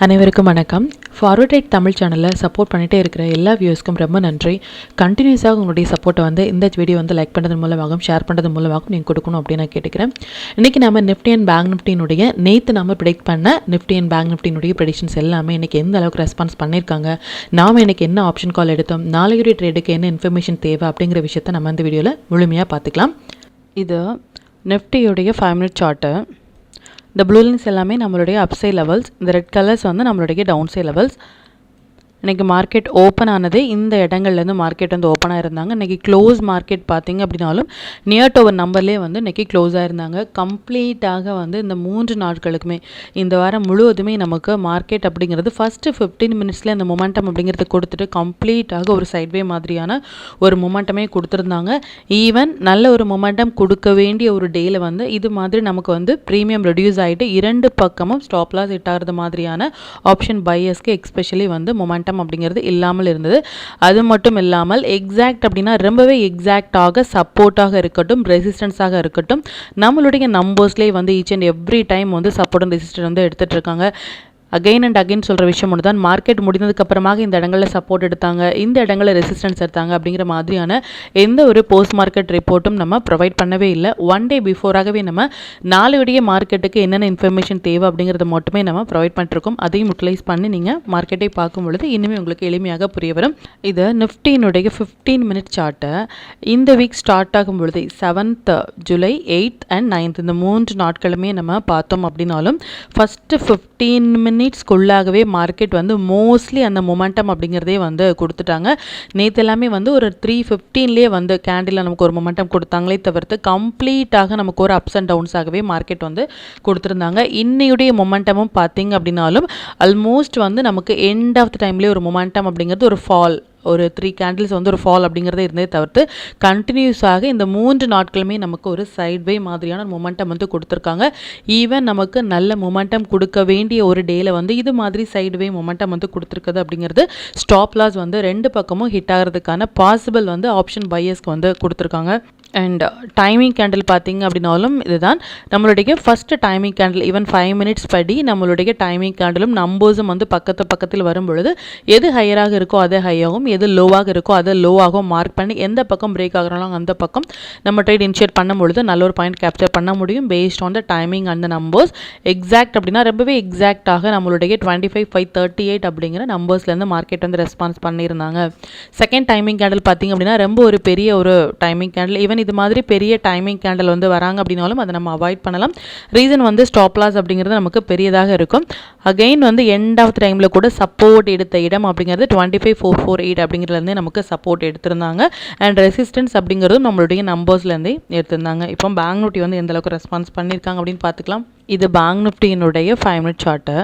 அனைவருக்கும் வணக்கம். Forward right Tamil சேனலில் சப்போர்ட் பண்ணிகிட்டே இருக்கிற எல்லா வியூஸ்க்கும் ரொம்ப நன்றி. கண்டினியூஸாக உங்களுடைய சப்போர்ட்டை இந்த வீடியோ லைக் பண்ணுறது மூலமாகவும் ஷேர் பண்ணுறது மூலமாகவும் நீங்கள் கொடுக்கணும் அப்படின்னு நான் கேட்டுக்கிறேன். இன்றைக்கி நம்ம நிஃப்டி அண்ட் பேங்க் நிஃப்டினுடைய நேற்று நம்ம ப்ரிடிக்ட் பண்ண நிஃப்டி அண்ட் பேங்க் நிஃப்டினுடைய ப்ரெடிக்ஷன்ஸ் எல்லாமே இன்றைக்கி எந்த அளவுக்கு ரெஸ்பான்ஸ் பண்ணியிருக்காங்க, நாம் இன்றைக்கி என்ன ஆப்ஷன் கால் எடுத்தோம், நாளைக்குரிய ட்ரேடுக்கு என்ன இன்ஃபர்மேஷன் தேவை அப்படிங்கிற விஷயத்தை நம்ம இந்த வீடியோவில் முழுமையாக பார்த்துக்கலாம். இது நிஃப்டியுடைய 5 மினிட் சார்ட்டு. இந்த ப்ளூ லைன்ஸ் எல்லாமே நம்மளுடைய அப்சைட் லெவல்ஸ், இந்த ரெட் கலர்ஸ் நம்மளுடைய டவுன் சைட் லெவல்ஸ். இன்றைக்கி மார்க்கெட் ஓப்பன் ஆனதே இந்த இடங்கள்லேருந்து மார்க்கெட் ஓப்பன் ஆகிருந்தாங்க. இன்றைக்கி க்ளோஸ் மார்க்கெட் பார்த்திங்க அப்படின்னாலும் நியர் டு ஒரு நம்பர்லேயே இன்றைக்கி க்ளோஸ் ஆகிருந்தாங்க. கம்ப்ளீட்டாக இந்த 3 நாட்களுக்குமே இந்த வாரம் முழுவதுமே நமக்கு மார்க்கெட் அப்படிங்கிறது ஃபஸ்ட்டு 15 மினிட்ஸில் இந்த மொமெண்டம் அப்படிங்கிறது கொடுத்துட்டு கம்ப்ளீட்டாக ஒரு சைட்வே மாதிரியான ஒரு மொமெண்டமே கொடுத்துருந்தாங்க. ஈவன் நல்ல ஒரு மொமெண்டம் கொடுக்க வேண்டிய ஒரு டேயில் இது மாதிரி நமக்கு ப்ரீமியம் ரெடியூஸ் ஆகிட்டு 2 பக்கமும் ஸ்டாப் லாஸ் ஹிட் ஆகிறது மாதிரியான ஆப்ஷன் பையர்ஸ்க்கு எக்ஸ்பெஷலி மொமெண்டம் அப்படிங்கிறது இல்லாமல் இருந்தது. அது மட்டும் இல்லாமல் எக்ஸாக்ட் அப்படின்னா ரொம்பவே எக்ஸாக்டாக சப்போர்ட்டாக இருக்கட்டும், ரெசிஸ்டன்ஸாக இருக்கட்டும், நம்மளுடைய நம்பர்ஸ்லேயே each and every time support and resistance எடுத்துகிட்டு இருக்காங்க. அகெயின் அண்ட் அகெயின் சொல்கிற விஷயம் ஒன்று தான், மார்க்கெட் முடிந்ததுக்கப்புறமாக இந்த இடங்களில் சப்போர்ட் எடுத்தாங்க, இந்த இடங்களில் ரெசிஸ்டன்ஸ் எடுத்தாங்க அப்படிங்கிற மாதிரியான எந்த ஒரு போஸ்ட் மார்க்கெட் ரிப்போர்ட்டும் நம்ம ப்ரொவைட் பண்ணவே இல்லை. ஒன் டே பிஃபோராகவே நம்ம நாளைய மார்க்கெட்டுக்கு என்னென்ன இன்ஃபர்மேஷன் தேவை அப்படிங்கிறத மட்டுமே நம்ம ப்ரொவைட் பண்ணிருக்கோம். அதையும் யூட்டிலைஸ் பண்ணி நீங்கள் மார்க்கெட்டை பார்க்கும் பொழுது இன்னுமே உங்களுக்கு எளிமையாக புரிய வரும். இது நிஃப்டியினுடைய 15 மினிட் சார்ட்டை இந்த வீக் ஸ்டார்ட் ஆகும் பொழுது 7th July, 8th and 9th இந்த 3 நாட்களுமே நம்ம பார்த்தோம் அப்படின்னாலும் ஃபஸ்ட்டு 15 மினிட்ஸ்க்குள்ளாகவே மார்க்கெட் மோஸ்ட்லி அந்த மொமெண்டம் அப்படிங்கிறதே கொடுத்துட்டாங்க. நேற்று எல்லாமே ஒரு 3:15லேயே கேண்டில் நமக்கு ஒரு மொமெண்டம் கொடுத்தாங்களே தவிர்த்து கம்ப்ளீட்டாக நமக்கு ஒரு அப்ஸ் அண்ட் டவுன்ஸாகவே மார்க்கெட் கொடுத்துருந்தாங்க. இன்னையுடைய மொமெண்டமும் பார்த்தீங்க அப்படின்னாலும் ஆல்மோஸ்ட் நமக்கு எண்ட் ஆஃப் த டைம்லேயே ஒரு மொமெண்டம் அப்படிங்கிறது ஒரு ஃபால், ஒரு 3 கேண்டில்ஸ் ஒரு ஃபால் அப்படிங்கிறதே இருந்தே தவிர்த்து கண்டினியூஸாக இந்த 3 நாட்களுமே நமக்கு ஒரு சைட்வே மாதிரியான மொமெண்டம் கொடுத்துருக்காங்க. ஈவன் நமக்கு நல்ல மொமெண்டம் கொடுக்க வேண்டிய ஒரு டேயில் இது மாதிரி சைட்வே மொமெண்டம் கொடுத்துருக்குது அப்படிங்கிறது ஸ்டாப் லாஸ் 2 பக்கமும் ஹிட் ஆகிறதுக்கான பாசிபிள் ஆப்ஷன் பையர்ஸ்க்கு கொடுத்துருக்காங்க. அண்ட் டைமிங் கேண்டில் பார்த்திங்க அப்படின்னாலும் இதுதான் நம்மளுடைய first timing candle. Even 5 minutes படி நம்மளுடைய டைமிங் கேண்டிலும் நம்பர்ஸும் பக்கத்தில் வரும் பொழுது எது ஹையராக இருக்கோ அது ஹையாகவும், எது லோவாக இருக்கோ அதை லோவாகவும் மார்க் பண்ணி எந்த பக்கம் பிரேக் ஆகிறாலும் அந்த பக்கம் நம்ம ட்ரேட் இனிஷியேட் பண்ணும் பொழுது நல்ல ஒரு பாயிண்ட் கேப்சர் பண்ண முடியும் paste on the timing and the numbers. Exact அப்படின்னா ரொம்பவே எக்ஸாக்டாக நம்மளுடைய 25,538 அப்படிங்கிற நம்பர்ஸ்லேருந்து மார்க்கெட் ரெஸ்பான்ஸ் பண்ணியிருந்தாங்க. செகண்ட் டைமிங் கேண்டில் பார்த்திங்க அப்படின்னா ரொம்ப ஒரு பெரிய ஒரு டைமிங் கேண்டில். ஈவன் இது மாதிரி பெரிய டைமிங் கேண்டில் வராங்க அப்படின்னாலும் அதை நம்ம அவாய்ட் பண்ணலாம். ரீசன் ஸ்டாப் லாஸ் அப்படிங்கிறது நமக்கு பெரியதாக இருக்கும். அகெயின் எண்ட் ஆஃப் த டைமில் கூட சப்போர்ட் எடுத்த இடம் அப்படிங்கிறது 25,448 அப்படிங்கிறதுலேருந்தே நமக்கு சப்போர்ட் எடுத்திருந்தாங்க. அண்ட் ரெசிஸ்டன்ஸ் அப்படிங்கிறதும் நம்மளுடைய நம்பர்ஸ்லேருந்தே எடுத்திருந்தாங்க. இப்போ பேங்க் நிஃப்டி எந்த அளவுக்கு ரெஸ்பான்ஸ் பண்ணியிருக்காங்க அப்படின்னு பார்த்துக்கலாம். இது பேங்க் நிஃப்டியினுடைய 5 மினிட் சார்ட்டு.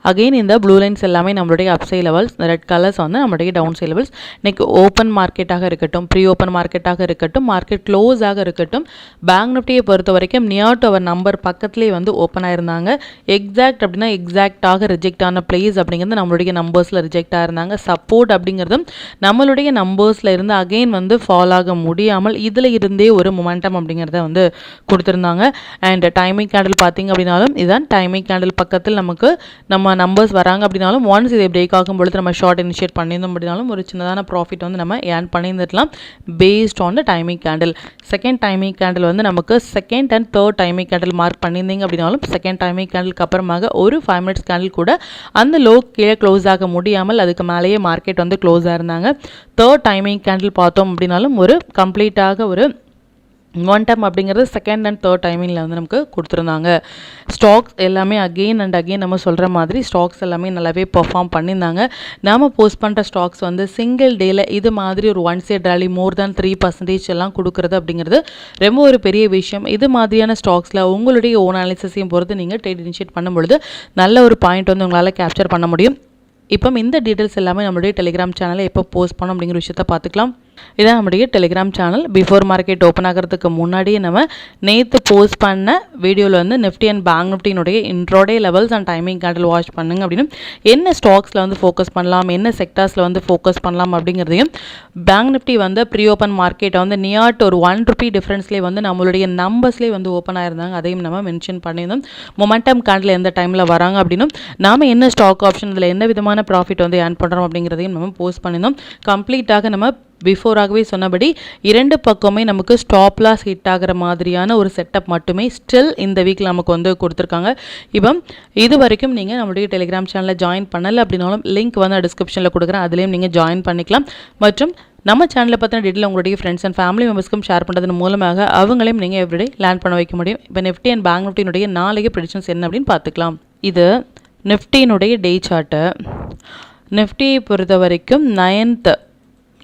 அகெயின் இந்த ப்ளூ லைன்ஸ் எல்லாமே நம்மளுடைய அப்சைட் லெவல்ஸ், ரெட் கலர்ஸ் நம்மளுடைய டவுன் சைட் லெவல்ஸ். இன்றைக்கி ஓப்பன் மார்க்கெட்டாக இருக்கட்டும், ப்ரீ ஓப்பன் மார்க்கெட்டாக இருக்கட்டும், மார்க்கெட் க்ளோஸாக இருக்கட்டும், பேங்க் நிஃப்டியை பொறுத்த வரைக்கும் நியர் டு அவர் நம்பர் பக்கத்துலேயே ஓப்பன் ஆயிருந்தாங்க. எக்ஸாக்ட் அப்படின்னா எக்ஸாக்டாக ரிஜெக்ட் ஆன பிளேஸ் அப்படிங்கிறது நம்மளுடைய நம்பர்ஸில் ரிஜெக்ட் ஆயிருந்தாங்க. சப்போர்ட் அப்படிங்கிறதும் நம்மளுடைய நம்பர்ஸில் இருந்து அகெயின் ஃபால் ஆக முடியாமல் இதில் இருந்தே ஒரு மொமெண்டம் அப்படிங்கிறத கொடுத்துருந்தாங்க. அண்ட் டைமிங் கேண்டில் பார்த்திங்க அப்படின்னாலும் இதுதான் டைமிங் கேண்டில் பக்கத்தில் நமக்கு நம்ம நம்பர்ஸ் வராங்க அப்படின்னாலும் ஒன்ஸ் இதை பிரேக் ஆகும் பொழுது நம்ம ஷார்ட் இனிஷியேட் பண்ணியிருந்தோம் அப்படின்னாலும் ஒரு சின்னதான ப்ராஃபிட் நம்ம ஏர்ன் பண்ணியிருந்துடலாம் based on the timing candle. Second timing candle நமக்கு second and third timing candle mark பண்ணியிருந்தீங்க அப்படின்னாலும் செகண்ட் டைமிங் கேண்டிலுக்கு அப்புறமாக ஒரு 5 மினிட்ஸ் கேண்டில் கூட அந்த லோ கீழே க்ளோஸ் ஆக முடியாமல் அதுக்கு மேலேயே மார்க்கெட் க்ளோஸ் ஆயிருந்தாங்க. தேர்ட் டைமிங் கேண்டில் பார்த்தோம் அப்படின்னாலும் ஒரு கம்ப்ளீட்டாக ஒரு மொமெண்டம் அப்படிங்கிறது செகண்ட் அண்ட் தேர்ட் டைமிங்கில் நமக்கு கொடுத்துருந்தாங்க. ஸ்டாக்ஸ் எல்லாமே அகெயின் அண்ட் அகெயின் நம்ம சொல்கிற மாதிரி ஸ்டாக்ஸ் எல்லாமே நல்லாவே பெர்ஃபார்ம் பண்ணியிருந்தாங்க. நாம் போஸ்ட் பண்ணுற ஸ்டாக்ஸ் சிங்கிள் டேயில் இது மாதிரி ஒரு ஒன் சைட் ரேலி மோர் தேன் 3% எல்லாம் கொடுக்குறது அப்படிங்கிறது ரொம்ப ஒரு பெரிய விஷயம். இது மாதிரியான ஸ்டாக்ஸில் உங்களுடைய ஓன் அனாலிசிஸையும் பொறுத்து நீங்கள் ட்ரேட் இனிஷியேட் பண்ணும்பொழுது நல்ல ஒரு பாயிண்ட் உங்களால் கேப்சர் பண்ண முடியும். இப்போ இந்த டீட்டெயில்ஸ் எல்லாமே நம்மளுடைய டெலிகிராம் சேனலில் எப்போ போஸ்ட் பண்ணோம் அப்படிங்கிற விஷயத்தை பார்த்துக்கலாம். இதான் நம்முடைய Telegram channel. Before market open ஆகிறதுக்கு முன்னாடியே நம்ம நேற்று போஸ்ட் பண்ண வீடியோவில் வந்து நிஃப்டி அண்ட் பேங்க் நிஃப்டினுடைய intraday levels and timing candle watch பண்ணுங்க அப்படின்னு என்ன ஸ்டாக்ஸில் வந்து ஃபோக்கஸ் பண்ணலாம், என்ன செக்டார்ஸில் வந்து ஃபோக்கஸ் பண்ணலாம் அப்படிங்கிறதையும், பேங்க் நிஃப்டி வந்து ப்ரீ ஓப்பன் மார்க்கெட்டை வந்து நியர்ட் ஒரு ₹1 டிஃப்ரென்ஸ்லேயே வந்து நம்மளுடைய நம்பர்ஸ்லேயே வந்து ஓப்பன் ஆயிருந்தாங்க. அதையும் நம்ம மென்ஷன் பண்ணியிருந்தோம். மொமெண்டம் கேண்டில் எந்த டைமில் வராங்க அப்படின்னும், நாம் என்ன ஸ்டாக் ஆப்ஷன் இதில் என்ன விதமான ப்ராஃபிட் வந்து ஏர்ன் பண்ணுறோம் அப்படிங்கிறதையும் நம்ம போஸ்ட் பண்ணியிருந்தோம். கம்ப்ளீட்டாக நம்ம பிஃபோராகவே சொன்னபடி இரண்டு பக்கமே நமக்கு ஸ்டாப் லாஸ் ஹிட் ஆகிற மாதிரியான ஒரு செட்டப் மட்டுமே ஸ்டில் இந்த வீக்கில் நமக்கு வந்து கொடுத்துருக்காங்க. இப்போ இது வரைக்கும் நீங்கள் நம்மளுடைய டெலிகிராம் சேனலில் ஜாயின் பண்ணலை அப்படின்னாலும் லிங்க் வந்து டிஸ்கிரிப்ஷனில் கொடுக்குறேன், அதுலேயும் நீங்கள் ஜாயின் பண்ணிக்கலாம். மற்றும் நம்ம சேனலை பற்றின டீட்டெயில் உங்களுடைய ஃப்ரெண்ட்ஸ் அண்ட் ஃபேமிலி மெம்பர்ஸ்க்கும் ஷேர் பண்ணுறதன் மூலமாக அவங்களையும் நீங்கள் எவ்ரிடே லேர்ன் பண்ண வைக்க முடியும். இப்போ நிஃப்டி அண்ட் பேங்க் நிஃப்டினுடைய நாளைக்கு ப்ரெடிக்ஷன்ஸ் என்ன அப்படின்னு பார்த்துக்கலாம். இது நிஃப்டியினுடைய டே சார்ட்டு. நிஃப்டியை பொறுத்த வரைக்கும் 9th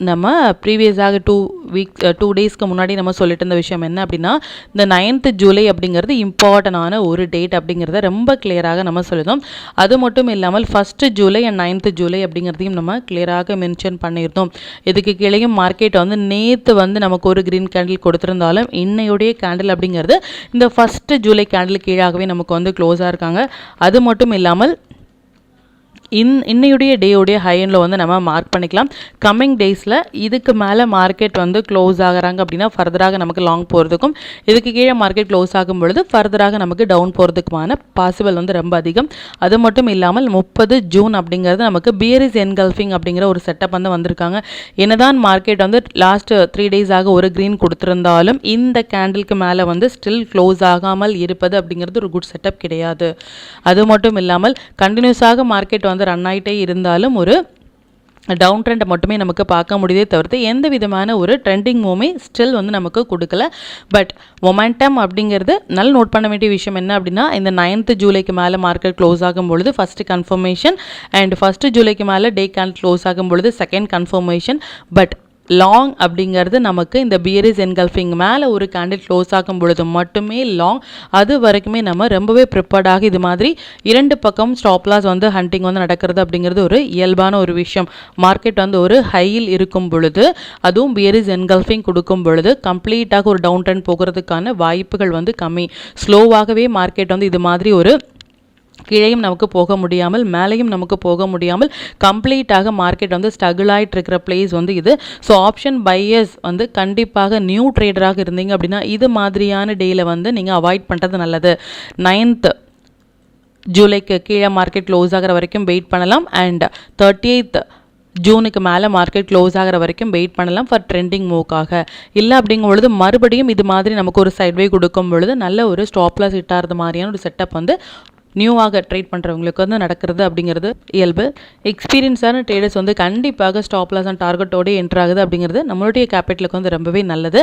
நம்ம ப்ரீவியஸாக 2 டேஸ்க்கு முன்னாடி நம்ம சொல்லிட்டு இருந்த விஷயம் என்ன அப்படின்னா, இந்த 9th ஜூலை அப்படிங்கிறது இம்பார்ட்டண்டான ஒரு டேட் அப்படிங்கிறத ரொம்ப கிளியராக நம்ம சொல்லியிருந்தோம். அது மட்டும் இல்லாமல் 1st July and 9th July அப்படிங்கிறதையும் நம்ம கிளியராக மென்ஷன் பண்ணியிருந்தோம். இதுக்கு கீழேயும் மார்க்கெட் வந்து நேற்று வந்து நமக்கு ஒரு க்ரீன் கேண்டில் கொடுத்துருந்தாலும் இன்னையுடைய கேண்டில் அப்படிங்கிறது இந்த 1st ஜூலை கேண்டில் கீழாகவே நமக்கு வந்து க்ளோஸாக இருக்காங்க. அது மட்டும் இல்லாமல் இன்னையுடைய டேவுடைய ஹை எண்டில் வந்து நம்ம மார்க் பண்ணிக்கலாம். கம்மிங் டேஸில் இதுக்கு மேலே மார்க்கெட் வந்து க்ளோஸ் ஆகிறாங்க அப்படின்னா ஃபர்தராக நமக்கு லாங் போகிறதுக்கும், இதுக்கு கீழே மார்க்கெட் க்ளோஸ் ஆகும் பொழுது ஃபர்தராக நமக்கு டவுன் போகிறதுக்குமான பாசிபிள் வந்து ரொம்ப அதிகம். அது மட்டும் இல்லாமல் 30 ஜூன் அப்படிங்கிறது நமக்கு பியரிஸ் என்கல்ஃபிங் அப்படிங்கிற ஒரு செட்டப் வந்து வந்திருக்காங்க. என்னதான் மார்க்கெட் வந்து லாஸ்ட் 3 டேஸாக ஒரு க்ரீன் கொடுத்துருந்தாலும் இந்த கேண்டிலுக்கு மேலே வந்து ஸ்டில் க்ளோஸ் ஆகாமல் இருப்பது அப்படிங்கிறது ஒரு குட் செட்டப் கிடையாது. அது மட்டும் இல்லாமல் கண்டினியூஸாக மார்க்கெட் வந்து ரன் ஆகிட்டே இருந்தாலும் ஒரு டவுன் ட்ரெண்டை மட்டுமே நமக்கு பார்க்க முடியுதே தவிர்த்து எந்த விதமான ஒரு ட்ரெண்டிங் மூவ்மே ஸ்டில் வந்து நமக்கு கொடுக்கல. பட் மொமெண்டம் அப்படிங்கிறது நல்ல நோட் பண்ண வேண்டிய விஷயம் என்ன அப்படின்னா, இந்த 9th ஜூலைக்கு மேலே மார்க்கெட் க்ளோஸ் ஆகும் பொழுது ஃபஸ்ட்டு கன்ஃபர்மேஷன் அண்ட் 1st ஜூலைக்கு மேலே டே கேண்டில் க்ளோஸ் ஆகும் பொழுது செகண்ட் கன்ஃபர்மேஷன். பட் லாங் அப்படிங்கிறது நமக்கு இந்த பியரிஸ் என்கல்ஃபிங் மேலே ஒரு கேண்டில் க்ளோஸ் ஆகும் பொழுது மட்டுமே லாங். அது வரைக்குமே நம்ம ரொம்பவே ப்ரிப்பேர்டாக இது மாதிரி இரண்டு பக்கம் ஸ்டாப் லாஸ் வந்து ஹண்டிங் வந்து நடக்கிறது அப்படிங்கிறது ஒரு இயல்பான ஒரு விஷயம். மார்க்கெட் வந்து ஒரு ஹையில் இருக்கும் பொழுது அதுவும் பியரிஸ் என்கல்ஃபிங் கொடுக்கும் பொழுது கம்ப்ளீட்டாக ஒரு டவுன் ட்ரெண்ட் போகிறதுக்கான வாய்ப்புகள் வந்து கம்மி. ஸ்லோவாகவே மார்க்கெட் வந்து இது மாதிரி ஒரு கீழேயும் நமக்கு போக முடியாமல் மேலேயும் நமக்கு போக முடியாமல் கம்ப்ளீட்டாக மார்க்கெட் வந்து ஸ்ட்ரகிள் ஆகிட்டு இருக்கிற பிளேஸ் வந்து இது. ஸோ ஆப்ஷன் பையர்ஸ் வந்து கண்டிப்பாக நியூ ட்ரேடராக இருந்தீங்க அப்படின்னா இது மாதிரியான டேயில் வந்து நீங்கள் அவாய்ட் பண்ணுறது நல்லது. 9th ஜூலைக்கு கீழே மார்க்கெட் க்ளோஸ் ஆகிற வரைக்கும் வெயிட் பண்ணலாம் அண்ட் 30th ஜூனுக்கு மேலே மார்க்கெட் க்ளோஸ் ஆகிற வரைக்கும் வெயிட் பண்ணலாம் ஃபார் ட்ரெண்டிங் மூவ்க்காக. இல்லை அப்படிங்கும் பொழுது மறுபடியும் இது மாதிரி நமக்கு ஒரு சைட்வே கொடுக்கும் பொழுது நல்ல ஒரு ஸ்டாப் லாஸ் ஹிட் ஆகிறது மாதிரியான ஒரு செட்டப் வந்து நியூவாக ட்ரேட் பண்ணுறவங்களுக்கு வந்து நடக்கிறது அப்படிங்கிறது இயல்பு. எக்ஸ்பீரியன்ஸான ட்ரேடர்ஸ் வந்து கண்டிப்பாக ஸ்டாப் லாஸ் அண்ட் டார்கெட்டோடு என்ட்ரு ஆகுது அப்படிங்கிறது நம்மளுடைய கேபிட்டலுக்கு வந்து ரொம்பவே நல்லது.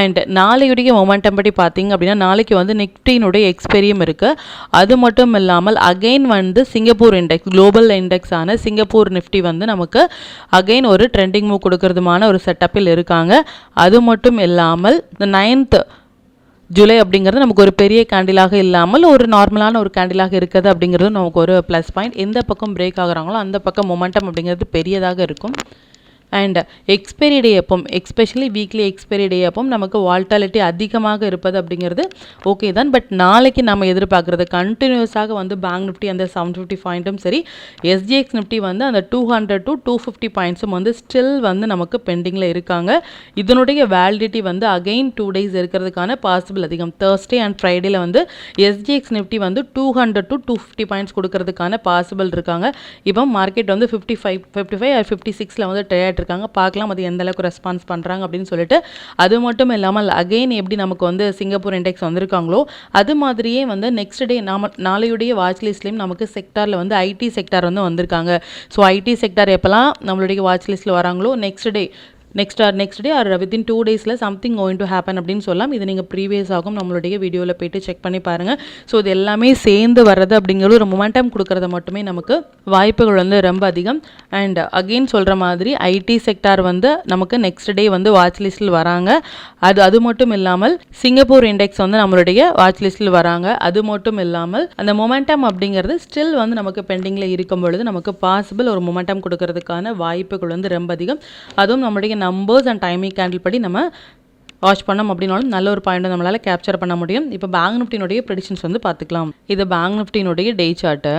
அண்ட் நாளையுடைய மொமெண்டம் படி பார்த்தீங்க அப்படின்னா நாளைக்கு வந்து நிஃப்டியினுடைய எக்ஸ்பெரியும் இருக்குது. அது மட்டும் இல்லாமல் அகெயின் வந்து சிங்கப்பூர் இண்டெக்ஸ் குளோபல் இண்டெக்ஸான சிங்கப்பூர் நிஃப்டி வந்து நமக்கு அகெயின் ஒரு ட்ரெண்டிங் மூவ் கொடுக்கறதுமான ஒரு செட்டப்பில் இருக்காங்க. அது மட்டும் இல்லாமல் இந்த 9th ஜூலை அப்படிங்கிறது நமக்கு ஒரு பெரிய கேண்டிலாக இல்லாமல் ஒரு நார்மலான ஒரு கேண்டிலாக இருக்குது அப்படிங்கிறது நமக்கு ஒரு ப்ளஸ் பாயிண்ட். எந்த பக்கம் பிரேக் ஆகுறாங்களோ அந்த பக்கம் மொமெண்டம் அப்படிங்கிறது பெரியதாக இருக்கும். அண்ட் எக்ஸ்பைரி டே அப்போ எஸ்பெஷலி வீக்லி எக்ஸ்பைரி டே அப்போ நமக்கு வால்டாலிட்டி அதிகமாக இருப்பது அப்படிங்கிறது ஓகே தான். பட் நாளைக்கு நம்ம எதிர்பார்க்குறது கண்டினியூஸாக வந்து பேங்க் நிஃப்டி அந்த 750 பாயிண்ட்டும் சரி, எஸ்ஜிஎக்ஸ் நிஃப்டி வந்து அந்த 200 to 250 பாயிண்ட்ஸும் வந்து ஸ்டில் வந்து நமக்கு பெண்டிங்கில் இருக்காங்க. இதனுடைய வேலிடிட்டி வந்து அகெயின் 2 days இருக்கிறதுக்கான பாசிபிள் அதிகம். தேர்ஸ்டே அண்ட் ஃப்ரைடேல வந்து எஸ்ஜிஎக்ஸ் நிஃப்டி வந்து 200 to 250 பாயிண்ட்ஸ் கொடுக்கறதுக்கான பாசிபிள் இருக்காங்க. இப்போ மார்க்கெட் வந்து 55 or 56 வந்து ட்ரேட் இருக்காங்க. பார்க்கலாம் அது எந்த அளவுக்கு ரெஸ்பான்ஸ் பண்ணுறாங்க அப்படின்னு சொல்லிட்டு. அது மட்டும் இல்லாமல் அகெயின் எப்படி நமக்கு வந்து சிங்கப்பூர் இண்டெக்ஸ் வந்திருக்காங்களோ அது மாதிரியே வந்து நெக்ஸ்ட் டே நாளையுடைய வாட்ச் லிஸ்ட்லேயும் நமக்கு செக்டாரில் வந்து ஐடி செக்டார் வந்து வந்திருக்காங்க. ஸோ ஐடி செக்டார் எப்போல்லாம் நம்மளுடைய வாட்ச் லிஸ்ட்டில் வராங்களோ next day are within 2 days something going to happen அப்படின்னு சொல்லலாம். இது நீங்கள் ப்ரீவியஸ் ஆகும் நம்மளுடைய வீடியோவில் போய்ட்டு செக் பண்ணி பாருங்கள். ஸோ இது எல்லாமே சேர்ந்து வர்றது அப்படிங்கிறது ஒரு மொமெண்டம் கொடுக்கறது மட்டுமே நமக்கு வாய்ப்புகள் வந்து ரொம்ப அதிகம். அண்ட் அகெயின் சொல்கிற மாதிரி ஐடி செக்டார் வந்து நமக்கு நெக்ஸ்ட் டே வந்து வாட்ச் லிஸ்ட்டில் வராங்க. அது மட்டும் இல்லாமல் சிங்கப்பூர் இண்டெக்ஸ் வந்து நம்மளுடைய வாட்ச் லிஸ்ட்டில் வராங்க. அது மட்டும் இல்லாமல் அந்த மொமெண்டம் அப்படிங்கிறது ஸ்டில் வந்து நமக்கு பெண்டிங்கில் இருக்கும் பொழுது நமக்கு பாசிபிள் ஒரு மொமெண்டம் கொடுக்கறதுக்கான வாய்ப்புகள் வந்து ரொம்ப அதிகம். அதுவும் நம்மளுடைய நம்பர்ஸ் அண்ட் டைமிங் கேண்டில் படி நம்ம வாட்ச் பண்ணோம் அப்படின்னாலும் நல்ல ஒரு பாயிண்ட் நம்மளால் கேப்சர் பண்ண முடியும். இப்போ பேங்க் நிஃப்டினுடைய ப்ரெடிக்ஷன்ஸ் வந்து பார்த்துக்கலாம். இது பேங்க் நிஃப்டினுடைய டே சார்ட்டு.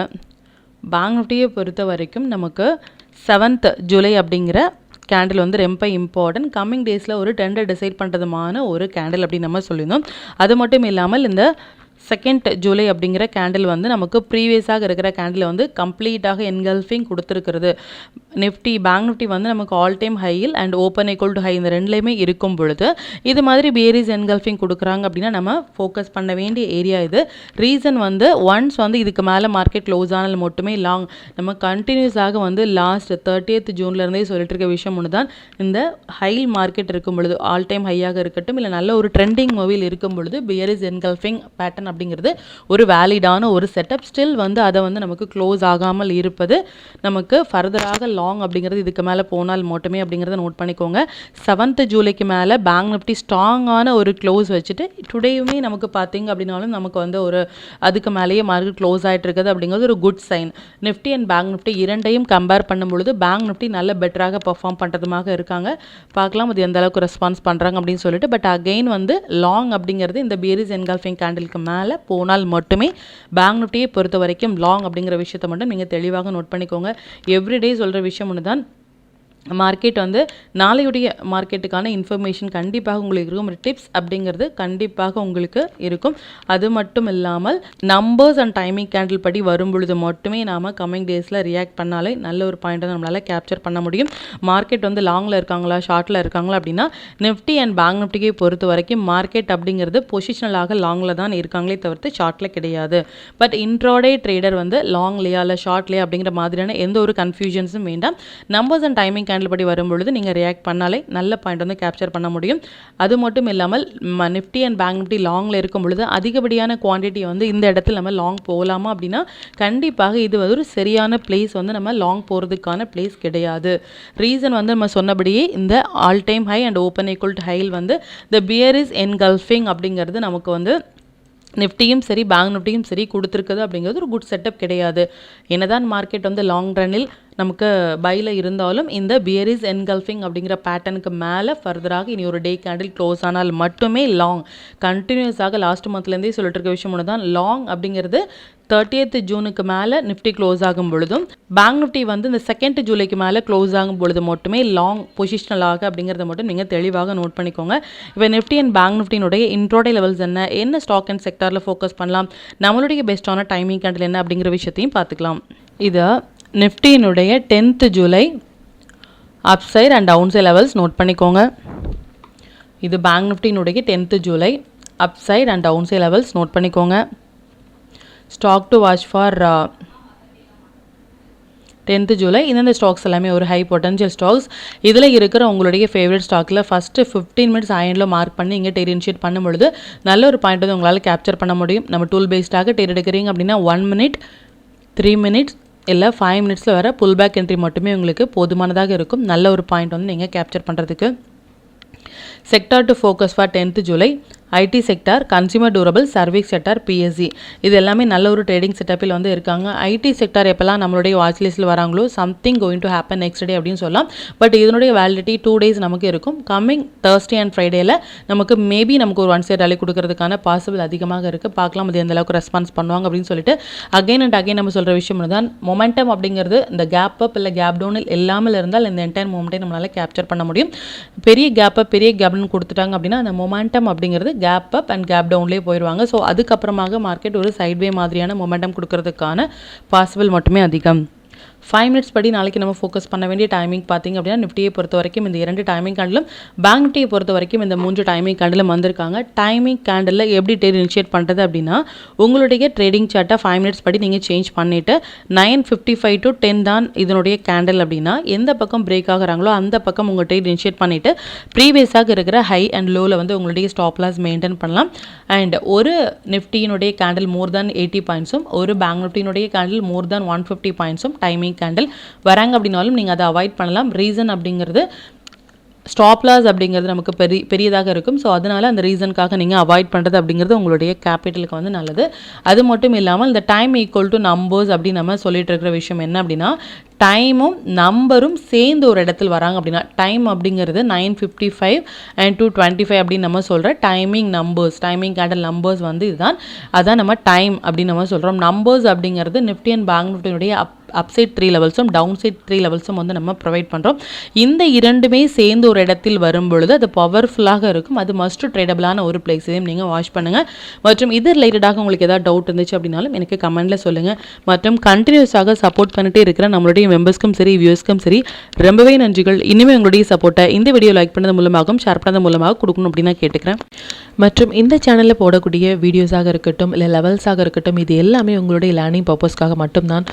பேங்க் நிஃப்டியை பொறுத்த வரைக்கும் நமக்கு 7th ஜூலை அப்படிங்கிற கேண்டில் வந்து ரொம்ப இம்பார்ட்டன்ட். கம்மிங் டேஸில் ஒரு டெண்டர் டிசைட் பண்ணுறதுமான ஒரு கேண்டில் அப்படின்னு நம்ம சொல்லியிருந்தோம். அது மட்டும் இல்லாமல் இந்த 2nd ஜூலை அப்படிங்கிற கேண்டில் வந்து நமக்கு ப்ரீவியஸாக இருக்கிற கேண்டில் வந்து கம்ப்ளீட்டாக என்கல்ஃபிங் கொடுத்துருக்கிறது. நிஃப்டி பேங்க் நிஃப்டி வந்து நமக்கு ஆல் டைம் ஹையில் and open equal to high இந்த ரெண்டுலேயுமே இருக்கும் பொழுது இது மாதிரி பியரிஸ் என்கல்ஃபிங் கொடுக்குறாங்க அப்படின்னா நம்ம ஃபோக்கஸ் பண்ண வேண்டிய ஏரியா இது. ரீசன் வந்து ஒன்ஸ் வந்து இதுக்கு மேலே மார்க்கெட் க்ளோஸ் ஆனால் மட்டுமே லாங். நம்ம கண்டினியூஸாக வந்து லாஸ்ட் 30th ஜூன்லேருந்தே சொல்லிட்டு இருக்க விஷயம் ஒன்று தான், இந்த ஹை மார்க்கெட் இருக்கும் பொழுது ஆல் டைம் ஹையாக இருக்கட்டும் இல்லை நல்ல ஒரு ட்ரெண்டிங் மூவியில் இருக்கும் பொழுது பியரிஸ் என்கல்ஃபிங் பேட்டர்ன் அப்படிங்கிறது ஒரு வேலிடான ஒரு செட்டப். ஸ்டில் வந்து அதை வந்து நமக்கு க்ளோஸ் ஆகாமல் இருப்பது நமக்கு ஃபர்தராக லாங் அப்படிங்கிறது இதுக்கு மேலே போனால் மட்டுமே அப்படிங்கிறத நோட் பண்ணிக்கோங்க. 7th ஜூலைக்கு மேலே பேங்க் நிஃப்டி ஸ்ட்ராங்கான ஒரு க்ளோஸ் வச்சுட்டு டுடேயுமே நமக்கு பார்த்தீங்க அப்படின்னாலும் நமக்கு வந்து ஒரு அதுக்கு மேலேயே மார்க்கெட் க்ளோஸ் ஆகிட்டு இருக்குது அப்படிங்கிறது ஒரு good sign. Nifty and bank Nifty இரண்டையும் கம்பேர் பண்ணும்பொழுது பேங்க் நிஃப்டி நல்ல பெட்டராக பெர்ஃபார்ம் பண்ணுறதுமாக இருக்காங்க. பார்க்கலாம் அது எந்த அளவுக்கு ரெஸ்பான்ஸ் பண்ணுறாங்க அப்படின்னு சொல்லிட்டு. பட் அகெயின் வந்து லாங் அப்படிங்கிறது இந்த பியரிஸ் என்கல்ஃபிங் கேண்டிலுக்கு மேலே போனால் மட்டுமே பேங்க் நிஃப்டியை பொறுத்த வரைக்கும் லாங் அப்படிங்கிற விஷயத்தை மட்டும் நீங்கள் தெளிவாக நோட் பண்ணிக்கோங்க. எவ்ரிடே சொல்கிற விஷயம் ஒன்று தான், மார்க்கெட் வந்து நாளையுடைய மார்க்கெட்டுக்கான இன்ஃபர்மேஷன் கண்டிப்பாக உங்களுக்கு இருக்கும். டிப்ஸ் அப்படிங்கிறது கண்டிப்பாக உங்களுக்கு இருக்கும். அது மட்டும் இல்லாமல் நம்பர்ஸ் அண்ட் டைமிங் கேண்டில் படி வரும் பொழுது மட்டுமே நாம் கம்மிங் டேஸில் ரியாக்ட் பண்ணாலே நல்ல ஒரு பாயிண்ட் வந்து நம்மளால் கேப்சர் பண்ண முடியும். மார்க்கெட் வந்து லாங்கில் இருக்காங்களா ஷார்ட்டில் இருக்காங்களா அப்படின்னா நிஃப்டி அண்ட் பேங்க் நிஃப்டியை பொறுத்த வரைக்கும் மார்க்கெட் அப்படிங்கிறது பொசிஷனலாக லாங்கில் தான் இருக்காங்களே தவிர்த்து ஷார்ட்டில் கிடையாது. பட் இன்ட்ராடே ட்ரேடர் வந்து லாங்லேயா இல்லை ஷார்ட்லேயா அப்படிங்கிற மாதிரியான எந்த ஒரு கன்ஃபியூஷன்ஸும் வேண்டாம். நம்பர்ஸ் அண்ட் டைமிங் கேண்டில் படி வரும்பொழுது நீங்கள் ரியாக்ட் பண்ணாலே நல்ல பாயிண்ட் வந்து கேப்சர் பண்ண முடியும். அது மட்டும் இல்லாமல் நிஃப்டி அண்ட் பேங்க் நிஃப்டி லாங்கில் இருக்கும் பொழுது அதிகப்படியான குவான்டிட்டி வந்து இந்த இடத்துல நம்ம லாங் போகலாமா அப்படின்னா கண்டிப்பாக இது ஒரு சரியான பிளேஸ் வந்து நம்ம லாங் போகிறதுக்கான பிளேஸ் கிடையாது. ரீசன் வந்து நம்ம சொன்னபடியே இந்த all time high and open equal to ஹையில் வந்து த பியரிஸ் என்கல்ஃபிங் அப்படிங்கிறது நமக்கு வந்து நிஃப்டியும் சரி பேங்க் நிஃப்டியும் சரி கொடுத்துருக்குது அப்படிங்கிறது ஒரு குட் செட்டப் கிடையாது. என்னதான் மார்க்கெட் வந்து லாங் ரன்னில் நமக்கு பையில் இருந்தாலும் இந்த பியரிஸ் என்கல்ஃபிங் அப்படிங்கிற பேட்டர்னுக்கு மேலே ஃபர்தராக இனி ஒரு டே கேண்டில் க்ளோஸ் ஆனால் மட்டுமே லாங். கண்டினியூஸாக லாஸ்ட் மந்த்லேருந்தே சொல்லிட்டு இருக்க விஷயம் ஒன்று தான், லாங் அப்படிங்கிறது 30th ஜூனுக்கு மேலே நிஃப்டி க்ளோஸ் ஆகும் பொழுதும் பேங்க் நிஃப்டி வந்து இந்த 2nd ஜூலைக்கு மேலே க்ளோஸ் ஆகும் பொழுது மட்டுமே லாங் பொசிஷனலாக அப்படிங்கிறத மட்டும் நீங்கள் தெளிவாக நோட் பண்ணிக்கோங்க. இப்போ நிஃப்டி அண்ட் பேங்க் நிஃப்டினுடைய இன்ட்ரோடே லெவல்ஸ் என்ன ஸ்டாக் அண்ட் செக்டாரில் ஃபோக்கஸ் பண்ணலாம், நம்மளுடைய பெஸ்ட்டான டைமிங் கேண்டில் என்ன அப்படிங்கிற விஷயத்தையும் பார்த்துக்கலாம். இதை நிஃப்டியினுடைய 10th July upside and downside levels note பண்ணிக்கோங்க. இது பேங்க் நிஃப்டியினுடைய 10th July upside and downside levels note பண்ணிக்கோங்க. Stock to watch for 10th July. இந்த ஸ்டாக்ஸ் எல்லாமே ஒரு ஹை பொட்டன்ஷியல் ஸ்டாக்ஸ். இதில் இருக்கிற உங்களுடைய ஃபேவரட் ஸ்டாக்கில் ஃபஸ்ட்டு 15 மினிட்ஸ் ஆயனில் மார்க் பண்ணி இங்கே டேட் இனிஷியேட் பண்ணும்பொழுது நல்ல ஒரு பாயிண்ட் வந்து உங்களால் கேப்சர் பண்ண முடியும். நம்ம டூல் பேஸ்டாக டேட் எடுக்கிறீங்க அப்படின்னா 1 மினிட் 3 மினிட்ஸ் இல்லை 5 மினிட்ஸில் வர புல் பேக் என்ட்ரி மட்டுமே உங்களுக்கு போதுமானதாக இருக்கும். நல்ல ஒரு பாயிண்ட் வந்து நீங்கள் கேப்சர் பண்ணுறதுக்கு. Sector to focus for 10th July IT sector, consumer durable, service sector, BSc இது எல்லாமே நல்ல ஒரு ட்ரேடிங் செட்டப்பில் வந்து இருக்காங்க. ஐடி செக்டார் எப்போல்லாம் நம்மளுடைய வாட்ச் லிஸ்ட்டில் வராங்களோ something going to happen next day அப்படின்னு சொல்லலாம். பட் இதனுடைய வேலிடிட்டி 2 days நமக்கு இருக்கும். கம்மிங் Thursday அண்ட் ஃப்ரைடேயில் நமக்கு மேபி நமக்கு ஒரு 1 சைட் ரேலி கொடுக்கறதுக்கான பாசிபிள் அதிகமாக இருக்குது. பார்க்கலாம் அது எந்த அளவுக்கு ரெஸ்பான்ஸ் பண்ணுவாங்க அப்படின்னு சொல்லிட்டு. அகைன் அண்ட் அகைன் நம்ம சொல்கிற விஷயம் தான், மொமெண்டம் அப்படிங்கிறது இந்த கேப் அப் இல்லை கேப் டவுனில் இல்லாமல் இருந்தால் இந்த என்டையர் மொமெண்ட்டை நம்மளால் கேப்சர் பண்ண முடியும். பெரிய கேப் அப் பெரிய கேப் டவுன் கொடுத்துட்டாங்க அப்படின்னா அந்த மொமெண்டம் அப்படிங்கிறது கேப் அப் அண்ட் கேப் டவுன்லேயே போயிடுவாங்க. ஸோ அதுக்கப்புறமாக மார்க்கெட் ஒரு சைட்வே மாதிரியான மொமெண்டம் கொடுக்கறதுக்கான பாசிபிள் மட்டுமே அதிகம். 5 மினிட்ஸ் படி நாளைக்கு நம்ம ஃபோக்கஸ் பண்ண வேண்டிய டைமிங் பார்த்திங்க அப்படின்னா நிஃப்டியை பொறுத்த வரைக்கும் இந்த 2 டைமிங் கேண்டிலும் பேங்க் நிஃப்டியை பொறுத்த வரைக்கும் இந்த 3 டைமிங் கேண்டிலும் வந்திருக்காங்க. டைமிங் கேண்டில் எப்படி ட்ரேட் இனிஷியேட் பண்ணுறது அப்படின்னா உங்களுடைய ட்ரேடிங் சார்ட்டை 5 மினிட்ஸ் படி நீங்கள் சேஞ்ச் பண்ணிவிட்டு 9:55 to 10 தான் இதனுடைய கேண்டில் அப்படின்னா எந்த பக்கம் பிரேக் ஆகுறாங்களோ அந்த பக்கம் உங்கள் ட்ரேட் இனிஷியேட் பண்ணிவிட்டு ப்ரீவியஸாக இருக்கிற ஹை அண்ட் லோவில் வந்து உங்களுடைய ஸ்டாப் லாஸ் மெயின்டைன் பண்ணலாம். அண்ட் ஒரு நிஃப்டியினுடைய கேண்டில் மோர் தேன் 80 பாயிண்ட்ஸும் ஒரு பேங்க் நிஃப்டியினுடைய கேண்டில் மோர் தேன் 150 பாயிண்ட்ஸும் டைமிங் கேண்டில் வராங்க அப்படின்னாலும் நீங்கள் அதை அவாய்ட் பண்ணலாம். ரீசன் அப்படிங்கிறது ஸ்டாப் லாஸ் அப்படிங்கிறது நமக்கு பெரியதாக இருக்கும். ஸோ அதனால் அந்த ரீசனுக்காக நீங்கள் அவாய்ட் பண்ணுறது அப்படிங்கிறது உங்களுடைய கேபிட்டலுக்கு வந்து நல்லது. அது மட்டும் இல்லாமல் இந்த டைம் ஈக்குவல் டு நம்பர்ஸ் அப்படின்னு நம்ம சொல்லிட்டு இருக்கிற விஷயம் என்ன அப்படின்னா, டைமும் நம்பரும் சேர்ந்து ஒரு இடத்துல வராங்க அப்படின்னா, டைம் அப்படிங்கிறது 9:55 and 2:25 அப்படின்னு நம்ம சொல்கிற டைமிங் கேண்டல் நம்பர்ஸ் வந்து இதுதான். அதான் நம்ம டைம் அப்படின்னு நம்ம சொல்கிறோம். நம்பர்ஸ் அப்படிங்கிறது நிஃப்டி அண்ட் பேங்க் நிஃப்டியுடைய அப்சைட் 3 லெவல்ஸும் டவுன் சைட் 3 லெவல்ஸும் வந்து நம்ம ப்ரொவைட் பண்ணுறோம். இந்த இரண்டுமே சேர்ந்து ஒரு இடத்தில் வரும் பொழுது அது பவர்ஃபுல்லாக இருக்கும். அது மஸ்ட் ட்ரேடபிளான ஒரு பிளேஸையும் நீங்கள் வாட்ச் பண்ணுங்கள். மற்றும் இது ரிலேட்டடாக உங்களுக்கு ஏதாவது டவுட் இருந்துச்சு அப்படின்னாலும் எனக்கு கமெண்ட்டில் சொல்லுங்கள். மற்றும் கண்டினியூஸாக சப்போர்ட் பண்ணிட்டே இருக்கிற நம்மளுடைய மெம்பர்ஸ்க்கும் சரி வியூஸ்க்கும் சரி ரொம்பவே நன்றிகள். இனிமேல் உங்களுடைய சப்போர்ட்டை இந்த வீடியோ லைக் பண்ணது மூலமாகவும் ஷேர் பண்ணது மூலமாக கொடுக்கணும் அப்படின்னு நான் கேட்டுக்கிறேன். மற்றும் இந்த சேனலில் போடக்கூடிய வீடியோஸாக இருக்கட்டும் இல்லை லெவல்ஸாக இருக்கட்டும், இது எல்லாமே உங்களுடைய லேர்னிங் பர்பஸ்க்காக மட்டும்தான்.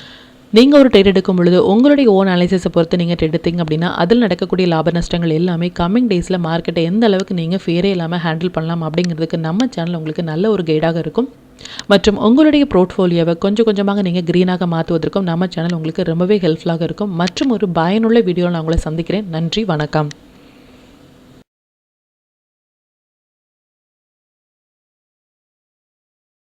நீங்கள் ஒரு ட்ரேட் எடுக்கும் பொழுது உங்களுடைய ஓன் அனாலிசிஸை பொறுத்து நீங்கள் ட்ரேட் எடுத்தீங்க அப்படின்னா அதில் நடக்கக்கூடிய லாப நஷ்டங்கள் எல்லாமே கம்மிங் டேஸில் மார்க்கெட்டை எந்த அளவுக்கு நீங்கள் ஃபேரே இல்லாமல் ஹேண்டில் பண்ணலாம் அப்படிங்கிறதுக்கு நம்ம சேனல் உங்களுக்கு நல்ல ஒரு கைடாக இருக்கும். மற்றும் உங்களுடைய போர்ட்ஃபோலியோவை கொஞ்சம் கொஞ்சமாக நீங்கள் க்ரீனாக மாற்றுவதற்கும் நம்ம சேனல் உங்களுக்கு ரொம்பவே ஹெல்ப்ஃபுல்லாக இருக்கும். மற்றும் ஒரு பயனுள்ள வீடியோவில் நான் உங்களை சந்திக்கிறேன். நன்றி, வணக்கம்.